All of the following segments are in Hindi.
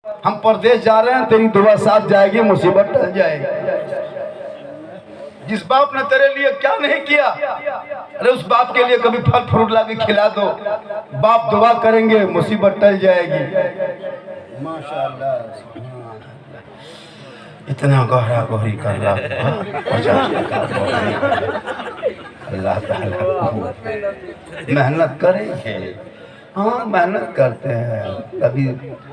हम परदेश जा रहे हैं, तेरी दुआ साथ जाएगी, मुसीबत टल जाएगी। जिस बाप ने तेरे लिए क्या नहीं किया, अरे उस बाप के लिए कभी फल फ्रूट ला के खिला दो, बाप दुआ करेंगे, मुसीबत टल जाएगी। माशाअल्लाह, इतना गहरा गहरी कर रहा अल्लाह ताला मेहनत करेंगे। हाँ मेहनत करते हैं। कभी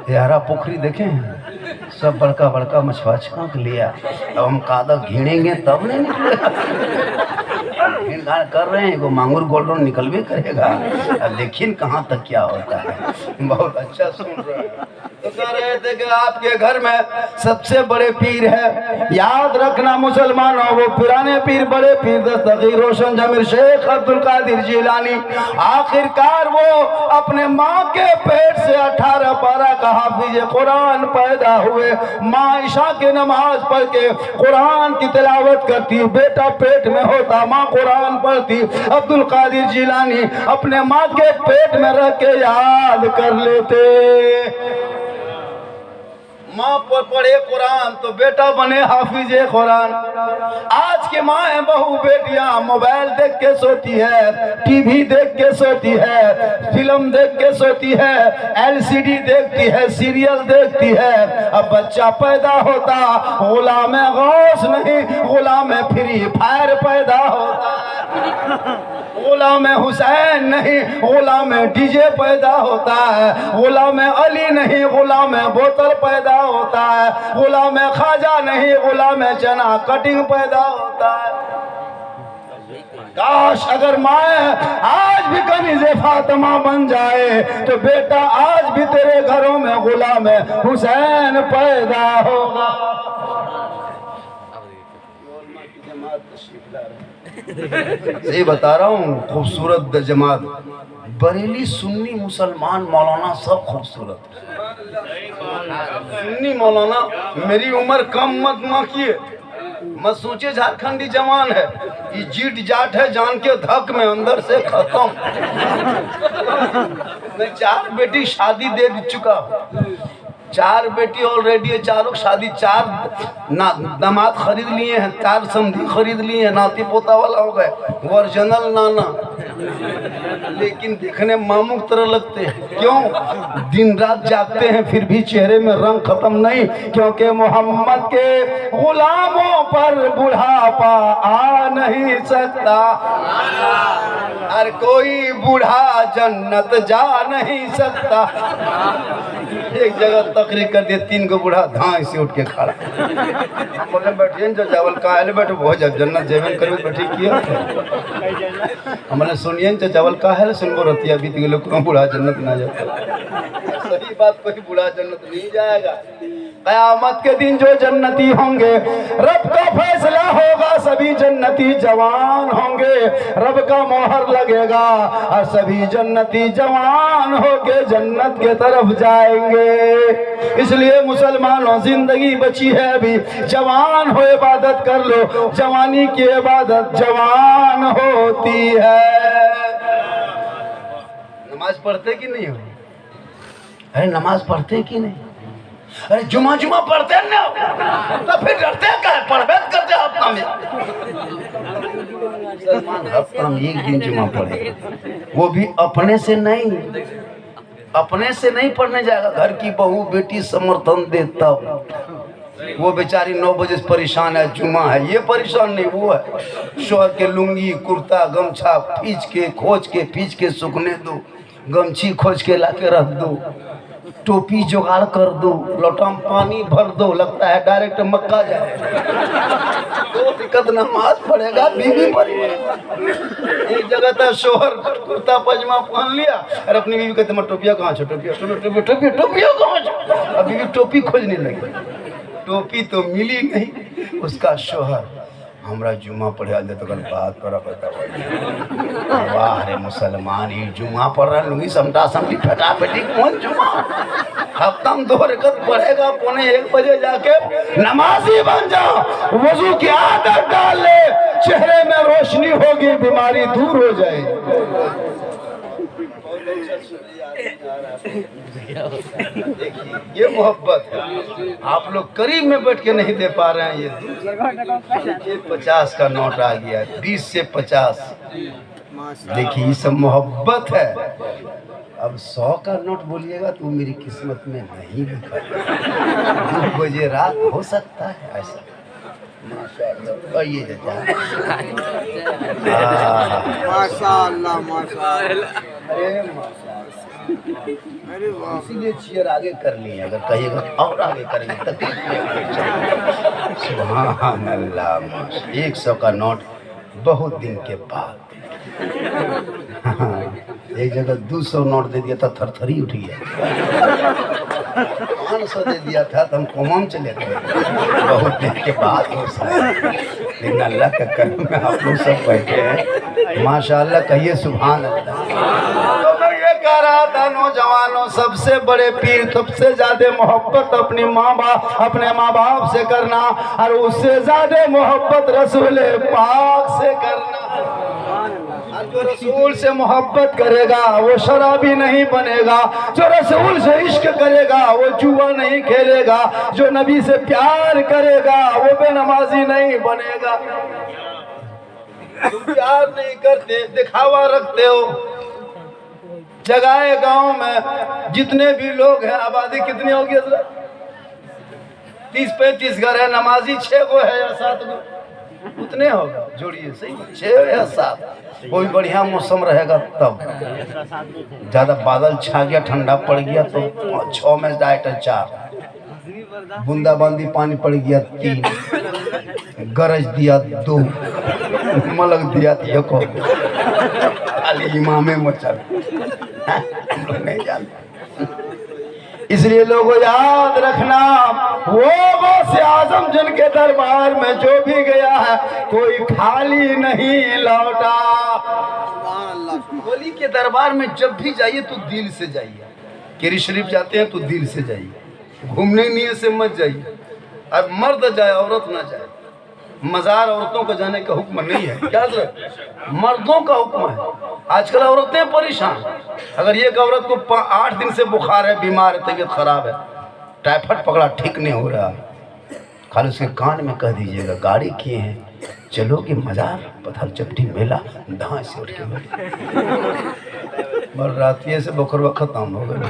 यारा पोखरी देखे हैं, सब बड़का बड़का मछुआ छाँक लिया, अब हम कादक घिनेंगे तब नहीं निकलेगा। कर रहे हैं, वो मांगुर गोल्डन निकलवे करेगा। अब देखिए कहाँ तक क्या होता है। बहुत अच्छा सुन रहे हैं। तो कह रहे थे कि आपके घर में सबसे बड़े पीर है, याद रखना मुसलमानों, वो पुराने पीर बड़े पीर दस्तगीर रोशन जमीर शेख अब्दुल कादिर जिलानी। आखिरकार वो अपने माँ के पेट से 18 पारा का हाफिज कुरान पैदा हुए। माँ ईशा के नमाज पढ़ के कुरान की तिलावत करती, बेटा पेट में होता, माँ कुरान पढ़ती। अब्दुल कादिर जिलानी अपने माँ के पेट में रह के याद कर लेते। माँ पर पढ़े कुरान तो बेटा बने हाफिज कुरान। आज के माँ है बहू बेटियां मोबाइल देख के सोती है, टीवी देख के सोती है, फिल्म देख के सोती है, एलसीडी देखती है, सीरियल देखती है। अब बच्चा पैदा होता गुलाम गौस नहीं, गुलाम फ्री फायर पैदा होता, गुलाम हुसैन नहीं, गुलाम डीजे पैदा होता है, गुलाम अली नहीं, गुलाम बोतल पैदा होता है, गुलाम खाजा नहीं, गुलाम चना कटिंग पैदा होता है। काश अगर माए आज भी कनीज़े फातिमा बन जाए तो बेटा आज भी तेरे घरों में गुलाम हुसैन पैदा होगा। सही बता रहा हूँ, खूबसूरत जमात, बरेली सुन्नी मुसलमान मौलाना सब खूबसूरत। सुन्नी मौलाना मेरी उम्र कम मत माकिए, मत सोचे झारखंडी जवान है, ये जीट जाट है जान के धक में अंदर से खत्म। मैं 4 बेटी शादी दे चुका हूँ, 4 बेटी ऑलरेडी है, चारों शादी, 4 दामाद खरीद लिए हैं, 4 समधी खरीद लिए हैं, नाती पोता वाला हो गए, ओरिजिनल नाना, लेकिन देखने मामू की तरह लगते हैं। क्यों? दिन रात जागते हैं फिर भी चेहरे में रंग खत्म नहीं, क्योंकि मोहम्मद के गुलामों पर बुढ़ापा आ नहीं सकता। हर कोई बूढ़ा जन्नत जा नहीं सकता। एक जगह तकरीर कर दिए, 3 गो बूढ़ा धाई से उठ के खड़ा, बोले बैठिए जो चावल काहे बैठो बहुत जब जन्नत जेवन करो बैठी किया। हमने सुनिए जो चावल काहे सुनबो रतिया बीत गए लोग बूढ़ा जन्नत ना जाता। सही बात, कोई बूढ़ा जन्नत नहीं जाएगा। कयामत के दिन जो जन्नती होंगे, रब का फैसला होगा, सभी जन्नती जवान होंगे, रब का मोहर लगेगा और सभी जन्नती जवान होके जन्नत के तरफ जाएंगे। इसलिए मुसलमानों जिंदगी बची है अभी, जवान हो इबादत कर लो, जवानी की इबादत जवान होती है। नमाज पढ़ते कि नहीं हो? अरे नमाज पढ़ते कि नहीं? अरे जुमा पढ़ते ना तो फिर डरते क्या? पढ़बे करते हफ्ता में, हफ्ता में 1 दिन जुमा पढ़े, वो भी अपने से नहीं, अपने से नहीं पढ़ने जाएगा, घर की बहू बेटी समर्थन दे तब। वो बेचारी 9 बजे से परेशान है, जुमा है, ये परेशान नहीं, वो है शोहर के लुंगी कुर्ता गमछा खींच के खोज के पीछ के सूखने दो, गमछी खोज के लाके रख दो, टोपी जुगाड़ कर दो, लोटा में पानी भर दो, लगता है डायरेक्ट मक्का जाए। तो दिक्कत नमाज पढ़ेगा बीवी पर। एक जगह था शोहर कुर्ता पजामा पहन लिया और अपनी बीवी कहते मैं टोपिया कहाँ छो, टोपिया कहाँ छो, अब बीवी टोपी खोजने लगी, टोपी तो मिली नहीं। उसका शोहर हमरा जुमा पढ़ा दे तो कल बात करा पता। वाह रे मुसलमान, ये जुमा पढ़ रहा लुंगी समटा समटी फटा फटी कौन जुमा? हफ्ता में 2 रकत पढ़ेगा, 1:45 बजे जाके नमाजी बन जाओ, वजू की आदत डाल ले, चेहरे में रोशनी होगी, बीमारी दूर हो जाएगी। देखिए ये मोहब्बत है। आप लोग करीब में बैठ के नहीं दे पा रहे हैं। ये 50 का नोट आ गया, 20 से 50। देखिए ये सब मोहब्बत है। अब 100 का नोट बोलिएगा तो मेरी किस्मत में नहीं लिखा। 2 बजे रात हो सकता है ऐसा। माशाअल्लाह ये माशाअल्लाह माशाअल्लाह। अरे वाह, इसीलिए चेयर आगे कर ली। अगर कहिएगा और आगे करेंगे तकलीफ में। सुभान अल्लाह। 100 का नोट बहुत दिन के बाद। एक जगह 200 नोट दे दिया था, थरथरी उठी है। 500 दे दिया था तो हम कोमम चले गए। बहुत दिन के बाद हो सकता, लेकिन अल्लाह का करम में आप लोग सब बैठे हैं। माशाअल्लाह कहिए सुभान अल्लाह। तो मैं ये कह रहा था नौजवानों, सबसे बड़े पीर, सबसे ज्यादा मोहब्बत अपने माँ बाप से करना, और उससे ज्यादा मोहब्बत रसूल पाक से करना। जो रसूल से मोहब्बत करेगा वो शराबी नहीं बनेगा। जो रसूल से इश्क करेगा वो जुआ नहीं खेलेगा। जो नबी से प्यार करेगा वो बेनमाजी नहीं बनेगा। तुम प्यार नहीं करते, दिखावा रखते हो। जगाए गांव में जितने भी लोग हैं, आबादी कितनी होगी? 30-35 घर है, नमाजी 6 गो है या 7 गो, उतने होगा। जोड़िए सही, 6 या 7। कोई बढ़िया मौसम रहेगा तब, ज्यादा बादल छा गया, ठंडा पड़ गया तो 6 में डायरेक्ट 4, बूंदाबांदी पानी पड़ गया 3, गरज दिया 2, मलक दिया 1, खाली इमामे मचल। हम लोग नहीं जानते। इसलिए लोगों याद रखना, वो गौसे आजम जिनके दरबार में जो भी गया है कोई खाली नहीं लौटा। वली के दरबार में जब भी जाइए तो दिल से जाइए। केरी शरीफ जाते हैं तो दिल से जाइए, घूमने नियत से मत जाइए। अब मर्द जाए औरत ना जाए। मजार औरतों का जाने का हुक्म नहीं है, क्या मर्दों का हुक्म है। आजकल औरतें परेशान। अगर एक औरत को 8 दिन से बुखार है, बीमार है, तबीयत खराब है, टाइफाइड पकड़ा, ठीक नहीं हो रहा, खाली उसके कान में कह दीजिएगा गाड़ी किए हैं, चलोगे मजार पत्थर चपटी मेला, धां से उठ के बैठे। रातिये से बुखरवा खत्म हो गया।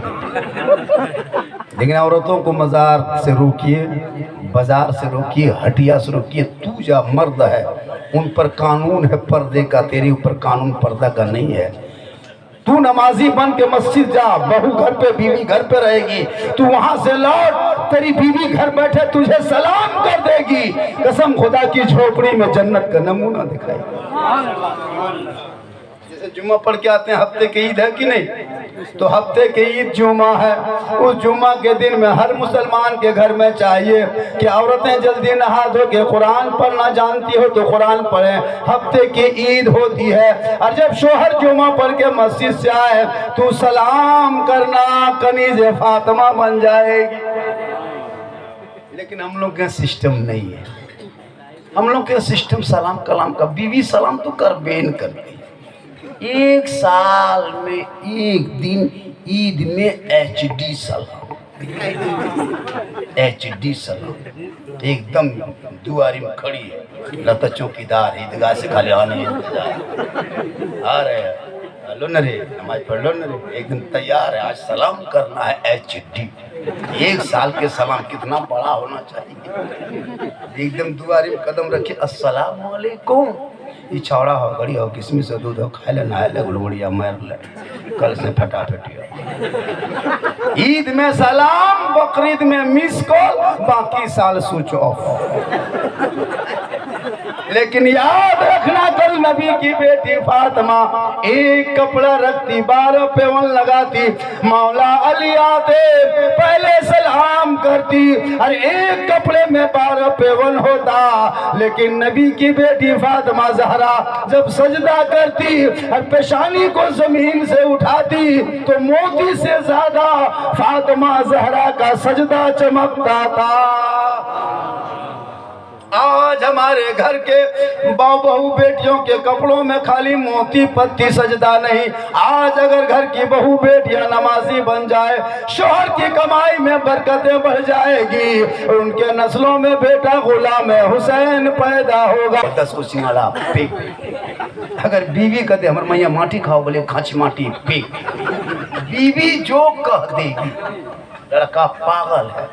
लेकिन औरतों को मजार से रोकिए, बाजार से रोकिए, हटिया से रोकिए। तू जा मर्द है, उन पर कानून है पर्दे का, तेरे ऊपर कानून पर्दा का नहीं है। तू नमाजी बन के मस्जिद जा, बहू घर पे, बीवी घर पे रहेगी। तू वहां से लौट, तेरी बीवी घर बैठे तुझे सलाम कर देगी। कसम खुदा की झोपड़ी में जन्नत का नमूना दिखाएगी। जैसे जुम्मा पढ़ के आते हैं, हफ्ते की ईद है कि नहीं, तो हफ्ते की ईद जुम्मा है। उस जुम्मा के दिन में हर मुसलमान के घर में चाहिए कि औरतें जल्दी नहा धो के कुरान पढ़ना जानती हो तो कुरान पढ़ें। हफ्ते की ईद होती है, और जब शोहर जुम्मा पढ़ के मस्जिद से आए तो सलाम करना, कनीज़ फातिमा बन जाएगी। लेकिन हम लोग के सिस्टम नहीं है। हम लोग के सिस्टम सलाम कलाम का, बीवी सलाम तो कर बेन करती। 1 साल में 1 दिन ईद में HD सलाम, HD सलाम एकदम दुआरी में खड़ी है, लता चौकीदार ईदगाह से खाली आने आ रहे हैं। लो न रे, नमाज पढ़ लो न रे, एकदम तैयार है, आज सलाम करना है HD। 1 साल के सलाम कितना बड़ा होना चाहिए। एकदम दुआरी में कदम रखे, अस्सलाम वालेकुम। ये छौड़ा हो, गड़ी हो, किसमिस हो, दूध हो, खाए ले, नहाए ले, गुड़गुड़िया मार ले, कल से फटाफटी हो। ईद में सलाम, बकरीद में मिस कॉल, बाकी साल स्विच ऑफ। लेकिन याद रखना, कल नबी की बेटी फातिमा एक कपड़ा रखती, 12 पेवन लगाती, मौला अली आते पहले सलाम करती, और एक कपड़े में 12 पेवन होता। लेकिन नबी की बेटी फातिमा ज़हरा जब सजदा करती और पेशानी को जमीन से उठाती तो मोती से ज्यादा फातिमा ज़हरा का सजदा चमकता था। आज हमारे घर के बहू बेटियों के कपड़ों में खाली मोती पत्ती सजदा नहीं, आज अगर घर की बहू बेटियां नमाजी बन जाए, शोहर की कमाई में बरकतें बढ़ जाएगी, उनके नस्लों में बेटा गुलाम हुसैन पैदा होगा। 10 को सिंगाड़ा पे अगर बीवी कहते हमर मैया माटी खाओ, बोले खाची माटी पे, बीवी जो कह देगी, लड़का पागल है।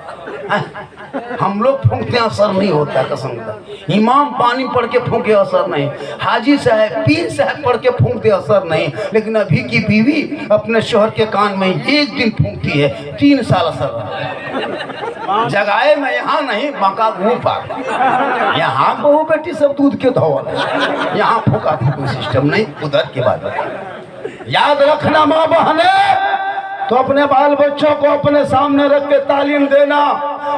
हम लोग फूंकते असर नहीं होता, कसम का। इमाम पानी पढ़ के फूंके असर नहीं, हाजी साहब पीर साहब पढ़ के फूंकते असर नहीं, लेकिन अभी की बीवी अपने शोहर के कान में एक दिन फूंकती है, 3 साल असर जगाए में यहाँ नहीं, बांका ऊपर। यहाँ बहू बेटी सब दूध के धोवल, यहाँ फूका फूकी सिस्टम नहीं। उधर के बाद याद रखना माँ बहने, तो अपने बाल बच्चों को अपने सामने रख के तालीम देना,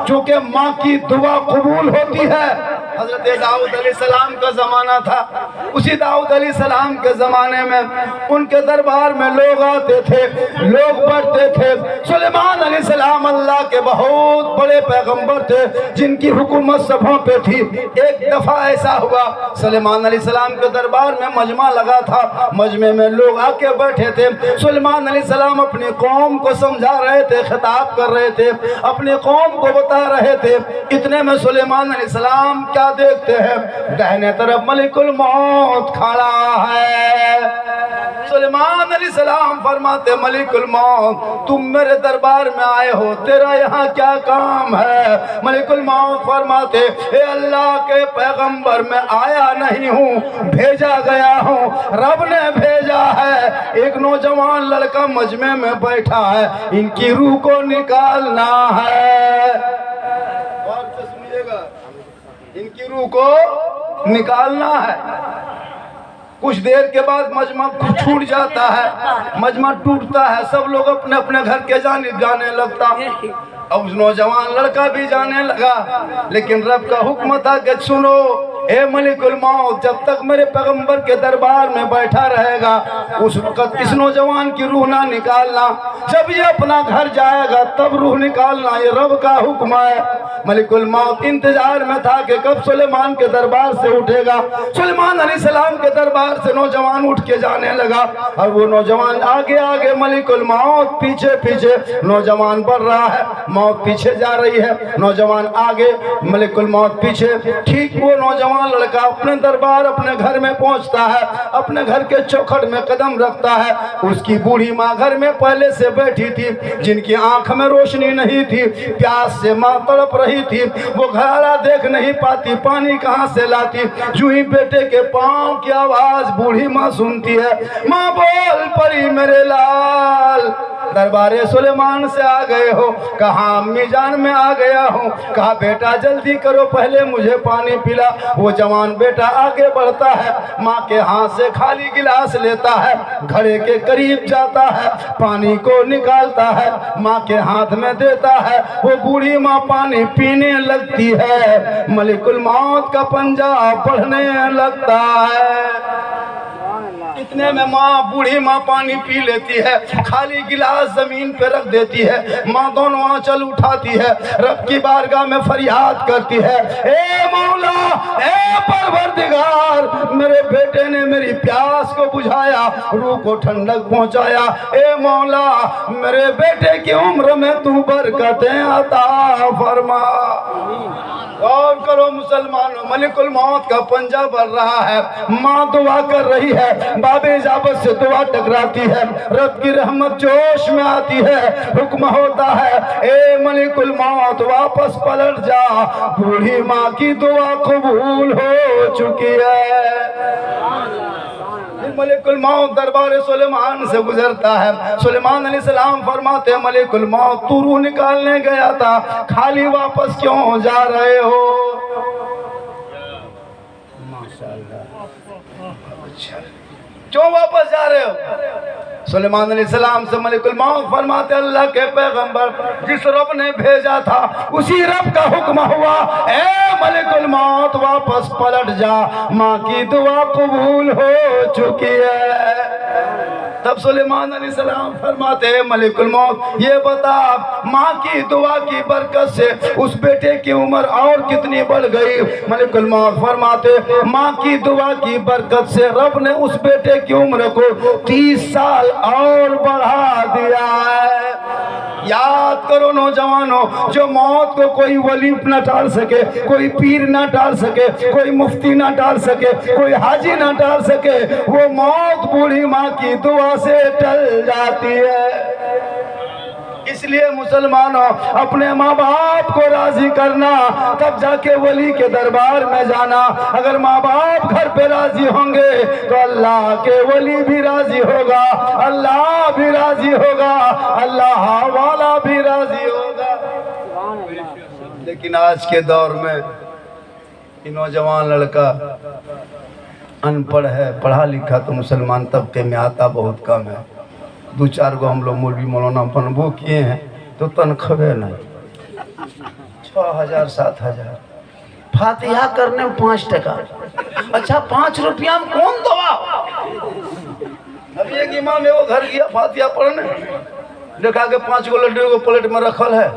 क्योंकि माँ की दुआ कबूल होती है। हजरत दाऊद अलैहिस्सलाम का जमाना था, उसी दाऊद अलैहिस्सलाम के जमाने में उनके दरबार में लोग आते थे, लोग पढ़ते थे। सुलेमान अलैहिस्सलाम अल्लाह के बहुत बड़े पैगंबर थे, जिनकी हुकूमत सबों पे थी। एक दफा ऐसा हुआ, सुलेमान अलैहिस्सलाम के दरबार में मजमा लगा था, मजमे में लोग आके बैठे थे। सुलेमान अलैहिस्सलाम अपनी कौम को समझा रहे थे, खिताब कर रहे थे, अपनी कौम को बता रहे थे। इतने में सुलेमान अलैहिस्सलाम क्या देखते हैं, दाहिने तरफ मलिकुल मौत खड़ा है। सुलेमान अलैहिस्सलाम फरमाते, मलिकुल मौत तुम मेरे दरबार में आए हो, तेरा यहाँ क्या काम है? मलिकुल मौत फरमाते, ए अल्लाह के पैगंबर मैं आया नहीं हूँ, भेजा गया हूँ, रब ने भेजा है। एक नौजवान लड़का मजमे में बैठा है, इनकी रूह को निकालना है। और तो सुनिएगा, इनकी रूह को निकालना है। कुछ देर के बाद मजमा छूट जाता है, मजमा टूटता है, सब लोग अपने अपने घर के जाने लगता। अब उस नौजवान लड़का भी जाने लगा, लेकिन रब का हुक्म था कि सुनो ए मलिकुल मौत, जब तक मेरे पैगंबर के दरबार में बैठा रहेगा उस वक्त इस नौजवान की रूह ना निकालना, जब ये अपना घर जाएगा तब रूह निकालना, ये रब का हुक्म है। मलिकुल मौत इंतजार में था कि कब सुलेमान के दरबार से उठेगा। सुलेमान अलैहिस्सलाम के दरबार से नौजवान उठ के जाने लगा, और वो नौजवान आगे आगे, मलिकुल मौत पीछे पीछे। नौजवान बढ़ रहा है, मौत पीछे जा रही है, नौजवान आगे, मलिकुल मौत पीछे। ठीक वो नौजवान लड़का अपने दरबार, अपने घर में पहुंचता है, अपने घर के चौखट में कदम रखता है। उसकी बूढ़ी माँ घर में पहले से बैठी थी, जिनकी आंख में रोशनी नहीं थी, प्यास से माँ तड़प रही थी। वो घराला देख नहीं पाती, पानी कहाँ से लाती। यूं ही बेटे के पाँव की आवाज बूढ़ी माँ सुनती है, माँ बोल परी मेरे लाल, दरबारे सुलेमान से आ गए हो? कहा अम्मी जान में आ गया हूँ। कहा बेटा जल्दी करो, पहले मुझे पानी पिला। वो जवान बेटा आगे बढ़ता है, माँ के हाथ से खाली गिलास लेता है, घड़े के करीब जाता है, पानी को निकालता है, माँ के हाथ में देता है। वो बूढ़ी माँ पानी पीने लगती है, मलिकुल मौत का पंजा पढ़ने लगता है। इतने में माँ, बूढ़ी माँ पानी पी लेती है, खाली गिलास जमीन पे रख देती है। माँ दोनों आंचल उठाती है, रब की बारगाह में फरियाद करती है, ए मौला, ए परवरदिगार, मेरे बेटे ने मेरी प्यास को बुझाया, रूह को ठंडक पहुंचाया। ए मौला, मेरे बेटे की उम्र में तू बरकतें अता फरमा। गौर करो मुसलमानों, मलिकुल मौत का पंजा बढ़ रहा है, माँ दुआ कर रही है, बाबे इजाबत से दुआ टकराती है, रब की रहमत जोश में आती है, हुक्म होता है, ए मलिकुल मौत वापस पलट जा, बूढ़ी माँ की दुआ कबूल हो चुकी है। मलिकुल मौत दरबार सुलेमान से गुजरता है। सुलेमान अलैहिस्सलाम फरमाते, मलिकुल मौत तू रूह निकालने गया था, खाली वापस क्यों जा रहे हो? माशाअल्लाह, अच्छा क्यों वापस जा रहे हो? सुलेमान अलैहिस्सलाम से मलिकुल मौत फरमाते, अल्लाह के पैगंबर जिस रब ने भेजा था उसी रब का हुक्म हुआ, ए मलिकुल मौत वापस पलट जा, माँ की दुआ कबूल हो चुकी है। तब सुलेमान अलैहिस्सलाम फरमाते हैं मलिकुल मौत ये बता माँ की दुआ की बरकत से उस बेटे की उम्र और कितनी बढ़ गई। मलिकुल मौत फरमाते माँ की दुआ की बरकत से रब ने उस बेटे की उम्र को 30 साल और बढ़ा दिया है। याद करो नौजवानों, जो मौत को कोई वली न टाल सके, कोई पीर न टाल सके, कोई मुफ्ती न टाल सके, कोई हाजी न टाल सके, वो मौत बूढ़ी माँ की दुआ से टल जाती है। इसलिए मुसलमानों अपने माँ बाप को राजी करना, तब जाके वली के दरबार में जाना। अगर माँ बाप घर पे राजी होंगे तो अल्लाह के वली भी राजी होगा, अल्लाह भी राजी होगा, अल्लाह वाला भी राजी होगा। लेकिन आज के दौर में नौजवान लड़का अनपढ़ है, पढ़ा लिखा तो मुसलमान तबके में आता बहुत कम है। 2-4 गो हम लोग मौलवी मौलाना बनबो किए हैं तो तनख्वाह नहीं, 6,000 7,000 फातिहा करने में 5 टका। अच्छा 5 रुपया में कौन दवा। अभी एक इमाम है वो घर गया फातिहा पढ़ने, देखा के 5 गो लड्डू को प्लेट में रखल है,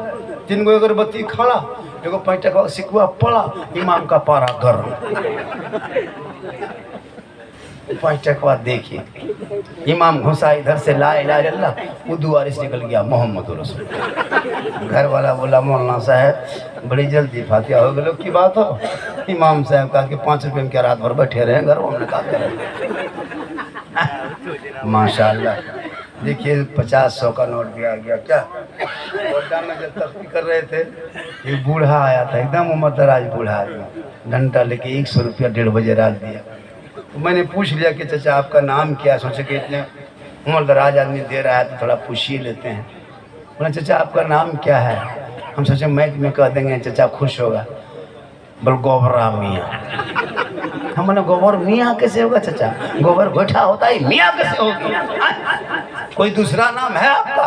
3 गो अगरबत्ती खड़ा, एगो 5 टका सिकवा पड़ा, इमाम का पारा गर्म। 5 टका देखिए, इमाम घुसा इधर से ला इलाहा इल्लल्लाह, वो दुआरे से निकल गया मोहम्मद रसूल। घर वाला बोला मौलाना साहब बड़ी जल्दी फातिहा हो गए की बात हो। इमाम साहब कहा कि 5 रुपये में क्या रात भर बैठे रहे घर, हमने कहा करें। माशाल्लाह देखिए 50-100 का नोट भी आ गया। क्या कोटा में जब तफ्ती कर रहे थे एक बूढ़ा आया था, एकदम उम्र दराज बूढ़ा आदमी, डंडा लेके 100 रुपया 1:30 बजे डाल दिया। तो मैंने पूछ लिया कि चाचा आपका नाम क्या। सोचे कि इतने उम्र दराज आदमी दे रहा है तो थोड़ा पूछ ही लेते हैं। बोले चाचा आपका नाम क्या है। हम सोचे मैथ में कह देंगे चाचा खुश होगा। बोल गोबरा मियाँ। हम बोले गोबर मियाँ कैसे होगा चाचा, गोबर गोठा होता है, मियाँ कैसे होगा, कोई दूसरा नाम है आपका।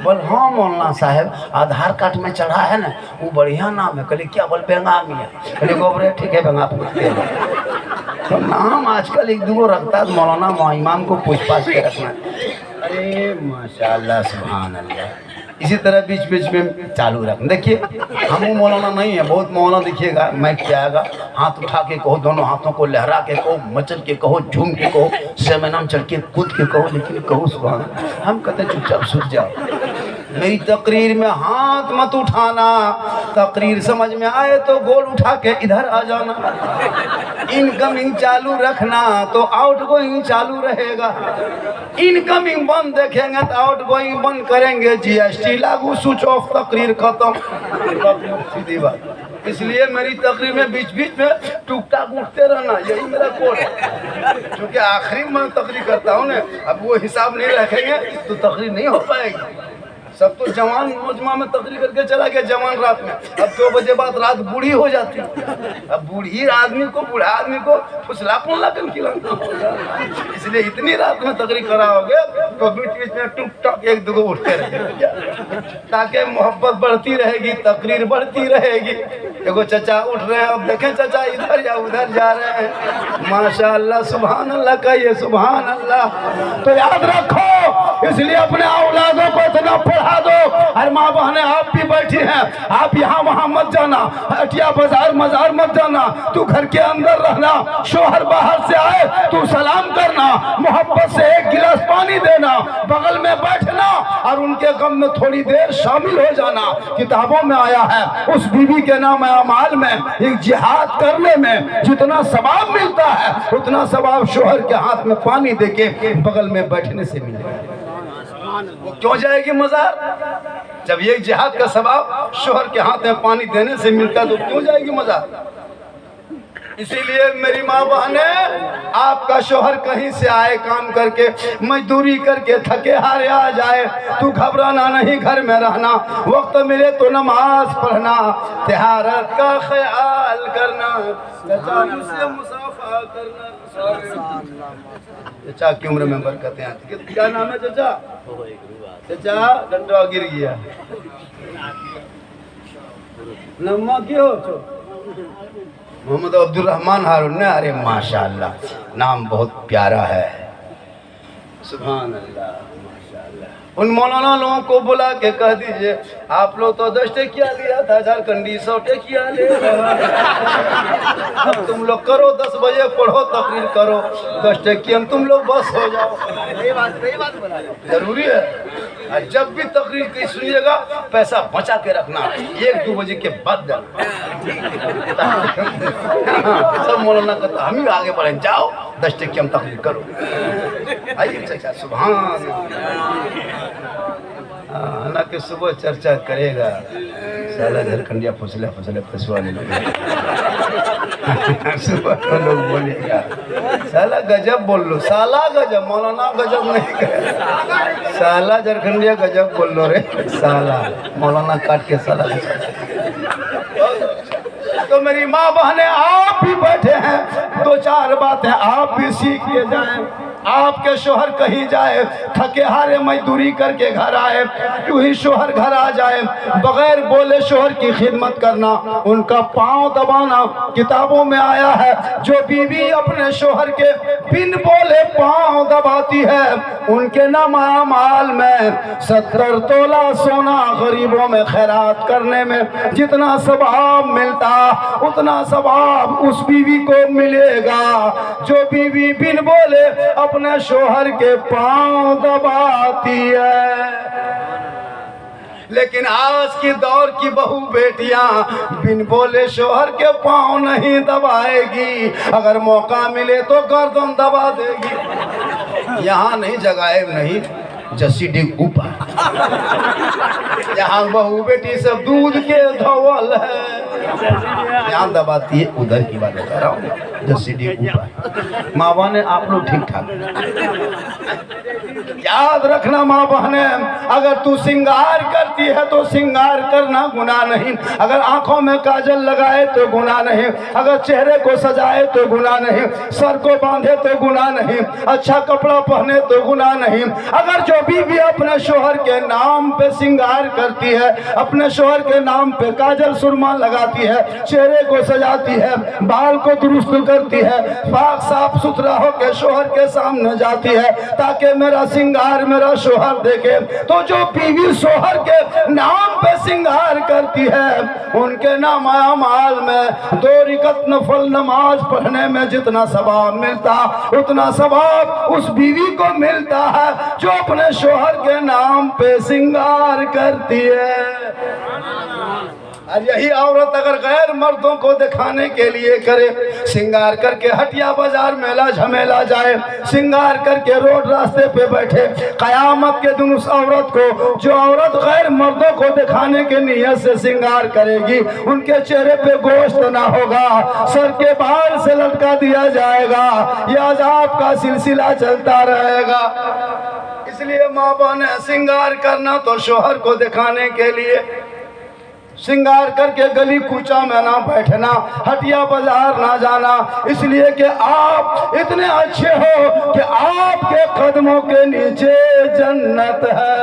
बोल हाँ मौलाना साहब आधार कार्ड में चढ़ा है ना, वो बढ़िया नाम है। कहले क्या। बोल बेंगा मियाँ। कहले गोबरे ठीक है बेंगा पूछते हैं। तो नाम आजकल 1-2 रखता है मौलाना इमाम को पूछ पाछ के रखना। अरे माशाल्लाह सुभान अल्लाह। इसी तरह बीच बीच में चालू रख। देखिए हम मौलाना नहीं है, बहुत मौलाना दिखिएगा माइक पे आएगा, हाथ उठा के कहो, दोनों हाथों को लहरा के कहो, मचल के कहो, झूम के कहो, सेमेनाम चढ़ के कूद के कहो, लेकिन कहो सुभान। हम कहते चुपचाप सूझ जाओ। मेरी तकरीर में हाथ मत उठाना, तकरीर समझ में आए तो गोल उठा के इधर आ जाना। इनकमिंग चालू रखना तो आउटगोइंग चालू रहेगा। इनकमिंग बंद देखेंगे तो आउटगोइंग बंद करेंगे, जीएसटी लागू, स्विच ऑफ, तकरीर खत्म। सीधी बात। इसलिए मेरी तकरीर में बीच बीच में टूक टाक उठते रहना, यही मेरा कोड है। क्योंकि आखिरी में तकरीर करता हूँ ना, अब वो हिसाब नहीं रखेंगे तो तकरीर नहीं हो पाएगी। सब तो जवान मौजमा में तकरीर करके चला गया जवान रात में, अब 2 बजे बाद रात बूढ़ी हो जाती है। अब बूढ़ी आदमी को, बूढ़ा आदमी को फुसलापन लगन खिलाना, इसलिए इतनी रात में तकरीर कराओगे तो बीच बीच में टुक टक 1-2 उठते रहेंगे, ताकि मोहब्बत बढ़ती रहेगी, तकरीर बढ़ती रहेगी। देखो चचा उठ रहे हैं, अब देखें चचा इधर या उधर जा रहे हैं। माशाअल्लाह सुभान अल्लाह कहिए सुभान अल्लाह। तो याद रखो, इसलिए अपने औलादों को इतना पढ़ा दो। हर माँ बहनें आप भी बैठी हैं, आप यहाँ वहाँ मत जाना, हटिया बाजार मजार मत जाना, तू घर के अंदर रहना। शोहर बाहर से आए तू सलाम करना, मोहब्बत से 1 गिलास पानी देना, बगल में बैठना और उनके गम में थोड़ी देर शामिल हो जाना। किताबों में आया है उस बीवी के नाम अमाल में एक जिहाद करने में जितना सवाब मिलता है उतना सवाब शोहर के हाथ में पानी देके बगल में बैठने से मिलेगा। वो क्यों जाएगी मजार, जब ये जिहाद का सवाब शोहर के हाथ में पानी देने से मिलता तो क्यों जाएगी मजार। इसीलिए मेरी माँ बहने, आपका शोहर कहीं से आए काम करके, मजदूरी करके थके हारे आ जाए, तू घबराना नहीं, घर में रहना, वक्त मिले तो नमाज पढ़ना, तिहारत का ख्याल करना, से मुसाफा करना। चाचा की उम्र में बरकतें आती। क्या नाम है चाचा? चाचा डंडा गिर गया। नम्मा क्यों? मोहम्मद अब्दुल रहमान हारून ने। अरे माशाअल्लाह नाम बहुत प्यारा है। सुभान अल्लाह, माशाअल्लाह। उन मौलाना लोगों को बुला के कह दीजिए, आप लोग तो 10 टकिया लिया था, झारखंडी 100 टकिया ले। अब तुम लोग करो, 10 बजे पढ़ो, तकरीर करो, 10 टकिया तुम लोग बस हो जाओ। सही बात बना जरूरी है। और जब भी तकरीर की सुनिएगा, पैसा बचा के रखना, 1-2 बजे के बाद जाना। सब मौलाना कहता हम ही आगे बढ़े, जाओ 10 टकिया हम तकरीर करो। आइए चाचा, सुभान ना कि सुबह चर्चा करेगा, साला झारखंडिया फसले फसवाने लोग। सुबह तो लोग बोलेगा साला गजब बोल लो, साला गजब, मौलाना गजब नहीं करे, साला झारखंडिया गजब बोल लो रे, साला मौलाना काट के साला। तो मेरी माँ बहने, आप भी बैठे हैं, 2-4 बातें आप भी सीख के जाएं। आपके शोहर कहीं जाए, थके हारे मजदूरी करके घर आए, यूं ही शोहर घर आ जाए, बगैर बोले शोहर की खिदमत करना, उनका पांव दबाना किताबों में आया है। जो बीवी अपने शोहर के बिन बोले पांव दबाती है, उनके नामाल में 70 तोला सोना गरीबों में खैरात करने में जितना सवाब मिलता, उतना सवाब उस बीवी को मिलेगा जो बीवी बिन बोले अपने शोहर के पांव दबाती है। लेकिन आज की दौर की बहू बेटियां बिन बोले शोहर के पांव नहीं दबाएगी, अगर मौका मिले तो गर्दन दबा देगी। यहाँ नहीं, जगाए नहीं, जसीडी ऊपर। यहाँ बहू बेटी सब दूध के धवल है, यहाँ दबाती है, उधर की बात कर रहा हूँ, जसीडी ऊपर। माँ बहने आप लोग ठीक ठाक याद रखना, माँ बहने, अगर तू सिंगार करती है तो सिंगार करना गुनाह नहीं, अगर आंखों में काजल लगाए तो गुनाह नहीं, अगर चेहरे को सजाए तो गुनाह नहीं, सर को बांधे तो गुनाह नहीं, अच्छा कपड़ा पहने तो गुनाह नहीं। अगर जो बीवी अपने शोहर के नाम पे सिंगार करती है, अपने शोहर के नाम पे काजल सुरमा लगाती है, चेहरे को सजाती है, बाल को दुरुस्त करती है, पाक साफ सुथरा होकर शोहर के सामने जाती है ताकि मेरा सिंगार मेरा शोहर देखे, तो जो बीवी शोहर के नाम पे सिंगार करती है, उनके नामाल में 2 रकात नफल नमाज पढ़ने में जितना सवाब मिलता, उतना सवाब उस बीवी को मिलता है जो अपने शोहर के नाम पे सिंगार करती है। और यही औरत अगर गैर मर्दों को दिखाने के लिए करे, सिंगार करके हटिया बाजार मेला झमेला जाए, सिंगार करके रोड रास्ते पे बैठे, कयामत के दिन उस औरत को, जो औरत गैर मर्दों को दिखाने के नियत से सिंगार करेगी, उनके चेहरे पे गोश्त ना होगा, सर के बाल से लटका दिया जाएगा, यह अजाब का सिलसिला चलता रहेगा। इसलिए माँ बहन, सिंगार करना तो शोहर को दिखाने के लिए, सिंगार करके गली कूचा में ना बैठना, हटिया बाजार ना जाना, इसलिए कि आप इतने अच्छे हो कि आपके कदमों के नीचे जन्नत है।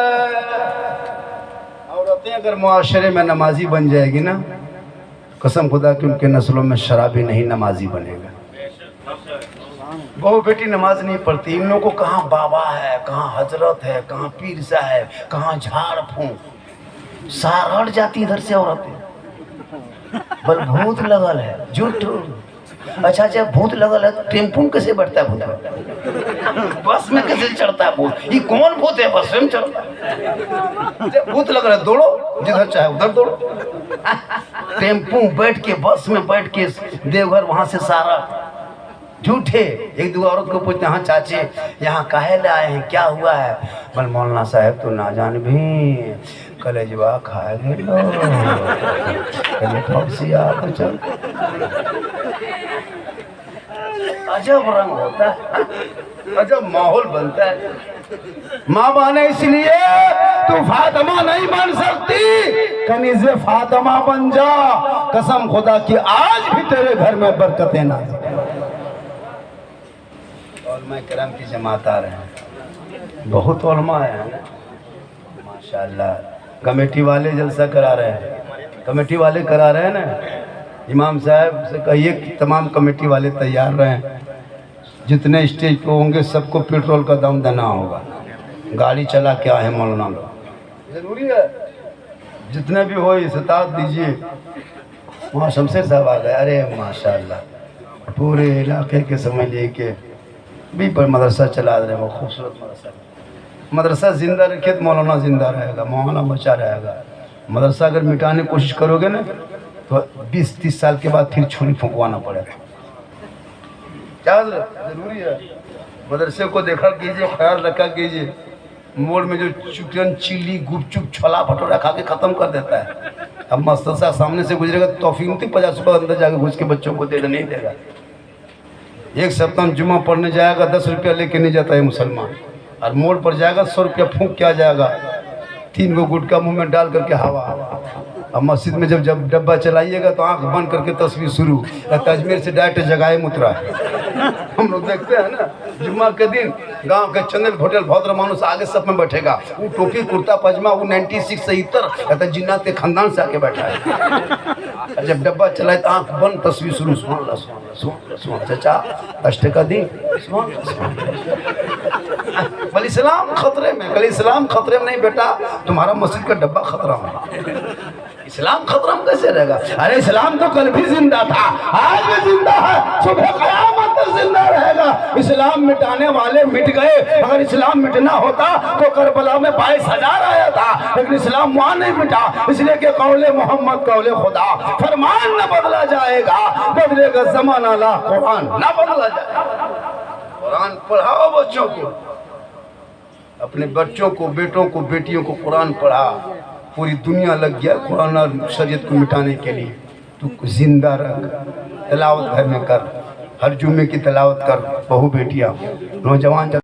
औरतें अगर मुआशरे में नमाजी बन जाएगी ना, कसम खुदा कि उनके नस्लों में शराबी नहीं नमाजी बनेगा। बहु बेटी नमाज नहीं पढ़ती, इन लोगों को कहाँ बाबा है, कहाँ हजरत है, कहाँ पीर साहब, कहाँ झाड़ फूंक, सार हट जाती इधर से औरतें। बल भूत लगल है, झूठ। अच्छा जब भूत लगल है टेम्पू में कैसे बढ़ता है भूत, बस में कैसे चढ़ता है भूत, ये कौन भूत है बस में चढ़ता है? जब भूत लग रहा है दौड़ो, जिधर चाहे उधर दौड़ो। टेम्पू बैठ के, बस में बैठ के देवघर, वहां से सारा झूठे। एक 2 औरत को पूछते, हाँ चाची यहाँ काहे ले आए हैं, क्या हुआ है? बल मौलाना साहब तो ना जान भी कलेजवा खाए गए, अजब रंग होता है, अजब माहौल बनता है। माँ बहने, इसलिए तू फातिमा नहीं बन सकती, कनीज़े फातिमा बन जा। कसम खुदा की आज भी तेरे घर में बरकतें ना। उलमा करम की जमात आ रहे हैं, बहुत उलमा है माशाल्लाह। कमेटी वाले जलसा करा रहे हैं, कमेटी वाले करा रहे हैं ना, इमाम साहब से कहिए कि तमाम कमेटी वाले तैयार रहें। जितने स्टेज पे होंगे सबको पेट्रोल का दाम देना होगा। गाड़ी चला के आए मौलाना लोग, जरूरी है। जितने भी हो इस्तात दीजिए। वहाँ शमशेर साहब आ गए, अरे माशाल्लाह, पूरे इलाके के समझ लिए कि भी पर मदरसा चला रहे, वो खूबसूरत मदरसा। मदरसा ज़िंदा रखे तो मौलाना ज़िंदा रहेगा, मौलाना बचा रहेगा। मदरसा अगर मिटाने की कोशिश करोगे ना तो 20-30 साल के बाद फिर छुरी फूंकवाना पड़ेगा। क्या जरूरी है? मदरसे को देखा कीजिए, ख्याल रखा कीजिए। मोड़ में जो चिकन चिल्ली गुपचुप छोला भटूरा खा के ख़त्म कर देता है। अब मदरसा सामने से गुजरेगा तो तौफीक 50 रुपये अंदर जाके घुस के बच्चों को देगा, नहीं देगा। एक सप्ताह में जुम्मा पढ़ने जाएगा, 10 रुपया लेके नहीं जाता है मुसलमान, और मोड़ पर जाएगा 100 रुपया फूंक के आ जाएगा, 3 गो गुटका मुंह में डाल करके हवा। अब मस्जिद में जब डब्बा चलाइएगा तो आंख बंद करके तस्वीर शुरू। अजमेर से डायरेक्ट जगाए मुतरा हम लोग देखते हैं ना, जुम्मा के दिन गांव के चंदन होटल भौद्र मानुस आगे सब में बैठेगा, वो टोपी कुर्ता पजामा, वो 96-77 जिन्नात के खानदान से आके बैठा है। जब डब्बा चलाए तो आंख बंद तस्वीर शुरू। सुन चाचा 10 टका दी, कल इस्लाम खतरे में, कल इस्लाम खतरे में नहीं बेटा, तुम्हारा मस्जिद का डब्बा खतरा में। इस्लाम खतरा में कैसे रहेगा? अरे इस्लाम तो कल भी जिंदा था, आज भी जिंदा है, सुबह क़यामत तक जिंदा रहेगा। इस्लाम मिटाने वाले मिट गए। अगर इस्लाम मिटना होता तो करबला में 22,000 आया था, लेकिन इस्लाम वहाँ नहीं मिटा, इसलिए कि कौले मोहम्मद कौले खुदा, फरमान न बदला जाएगा, बदलेगा जमाना ला कुरान न बदला जाएगा। कुरान पढ़ाओ बच्चों को, अपने बच्चों को, बेटों को, बेटियों को कुरान पढ़ा। पूरी दुनिया लग गया कुरान और शरीयत को मिटाने के लिए। तू जिंदा रख, तिलावत घर में कर, हर जुम्मे की तिलावत कर। बहू बेटियां, नौजवान